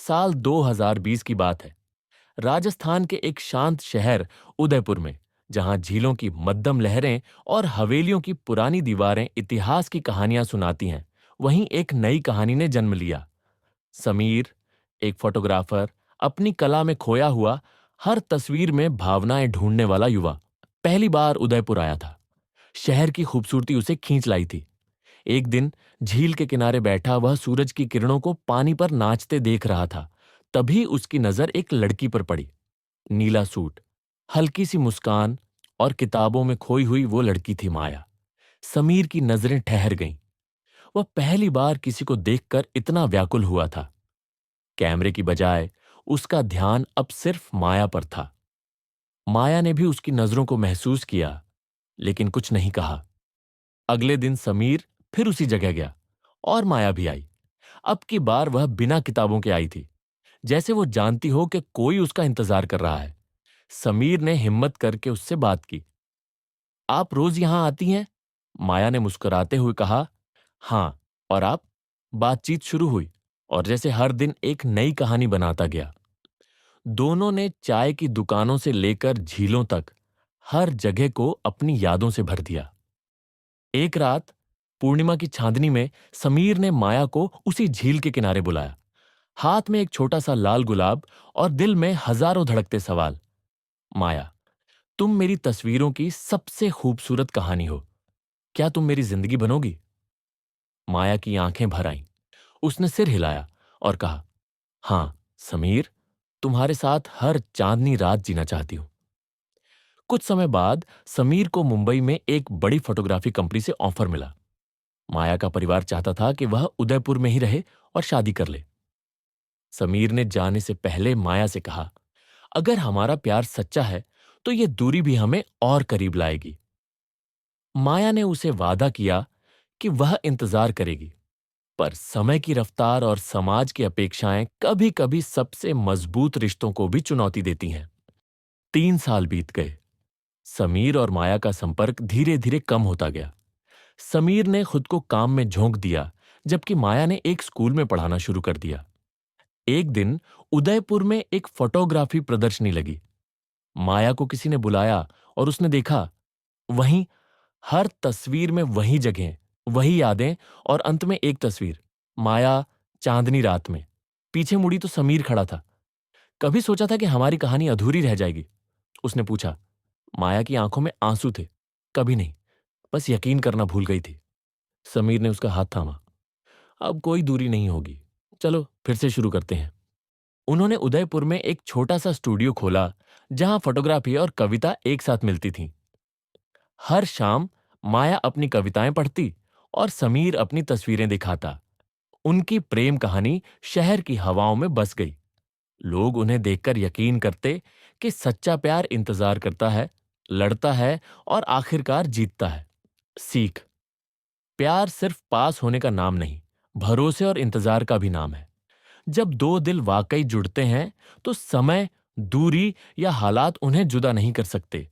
साल 2020 की बात है। राजस्थान के एक शांत शहर उदयपुर में, जहां झीलों की मध्यम लहरें और हवेलियों की पुरानी दीवारें इतिहास की कहानियां सुनाती हैं, वहीं एक नई कहानी ने जन्म लिया। समीर, एक फोटोग्राफर, अपनी कला में खोया हुआ, हर तस्वीर में भावनाएं ढूंढने वाला युवा, पहली बार उदयपुर आया था। शहर की खूबसूरती उसे खींच लाई थी। एक दिन झील के किनारे बैठा वह सूरज की किरणों को पानी पर नाचते देख रहा था। तभी उसकी नजर एक लड़की पर पड़ी। नीला सूट, हल्की सी मुस्कान और किताबों में खोई हुई वो लड़की थी माया। समीर की नजरें ठहर गईं। वह पहली बार किसी को देखकर इतना व्याकुल हुआ था। कैमरे की बजाय उसका ध्यान अब सिर्फ माया पर था। माया ने भी उसकी नजरों को महसूस किया, लेकिन कुछ नहीं कहा। अगले दिन समीर फिर उसी जगह गया और माया भी आई। अब की बार वह बिना किताबों के आई थी, जैसे वो जानती हो कि कोई उसका इंतजार कर रहा है। समीर ने हिम्मत करके उससे बात की। आप रोज यहां आती हैं? माया ने मुस्कुराते हुए कहा। हां। और आप? बातचीत शुरू हुई और जैसे हर दिन एक नई कहानी बनाता गया। दोनों ने चाय की दुकानों से लेकर झीलों तक हर जगह को अपनी यादों से भर दिया। एक रात पूर्णिमा की चांदनी में समीर ने माया को उसी झील के किनारे बुलाया। हाथ में एक छोटा सा लाल गुलाब और दिल में हजारों धड़कते सवाल। माया, तुम मेरी तस्वीरों की सबसे खूबसूरत कहानी हो। क्या तुम मेरी जिंदगी बनोगी? माया की आंखें भर आईं। उसने सिर हिलाया और कहा, हां समीर, तुम्हारे साथ हर चांदनी रात जीना चाहती हूं। कुछ समय बाद समीर को मुंबई में एक बड़ी फोटोग्राफी कंपनी से ऑफर मिला। माया का परिवार चाहता था कि वह उदयपुर में ही रहे और शादी कर ले। समीर ने जाने से पहले माया से कहा, अगर हमारा प्यार सच्चा है तो ये दूरी भी हमें और करीब लाएगी। माया ने उसे वादा किया कि वह इंतजार करेगी, पर समय की रफ्तार और समाज की अपेक्षाएं कभी-कभी सबसे मजबूत रिश्तों को भी चुनौती देती हैं। 3 साल बीत गए। समीर और माया का संपर्क धीरे-धीरे कम होता गया। समीर ने खुद को काम में झोंक दिया, जबकि माया ने एक स्कूल में पढ़ाना शुरू कर दिया। एक दिन उदयपुर में एक फोटोग्राफी प्रदर्शनी लगी। माया को किसी ने बुलाया और उसने देखा, वहीं हर तस्वीर में वही जगह, वही यादें और अंत में एक तस्वीर, माया चांदनी रात में। पीछे मुड़ी तो समीर खड़ा था। कभी सोचा था कि हमारी कहानी अधूरी रह जाएगी? उसने पूछा। माया की आंखों में आंसू थे। कभी नहीं, बस यकीन करना भूल गई थी। समीर ने उसका हाथ थामा। अब कोई दूरी नहीं होगी, चलो फिर से शुरू करते हैं। उन्होंने उदयपुर में एक छोटा सा स्टूडियो खोला, जहां फोटोग्राफी और कविता एक साथ मिलती थीं। हर शाम माया अपनी कविताएं पढ़ती और समीर अपनी तस्वीरें दिखाता। उनकी प्रेम कहानी शहर की हवाओं में बस गई। लोग उन्हें देखकर यकीन करते कि सच्चा प्यार इंतजार करता है, लड़ता है और आखिरकार जीतता है। सीख, प्यार सिर्फ पास होने का नाम नहीं, भरोसे और इंतजार का भी नाम है। जब दो दिल वाकई जुड़ते हैं तो समय, दूरी या हालात उन्हें जुदा नहीं कर सकते।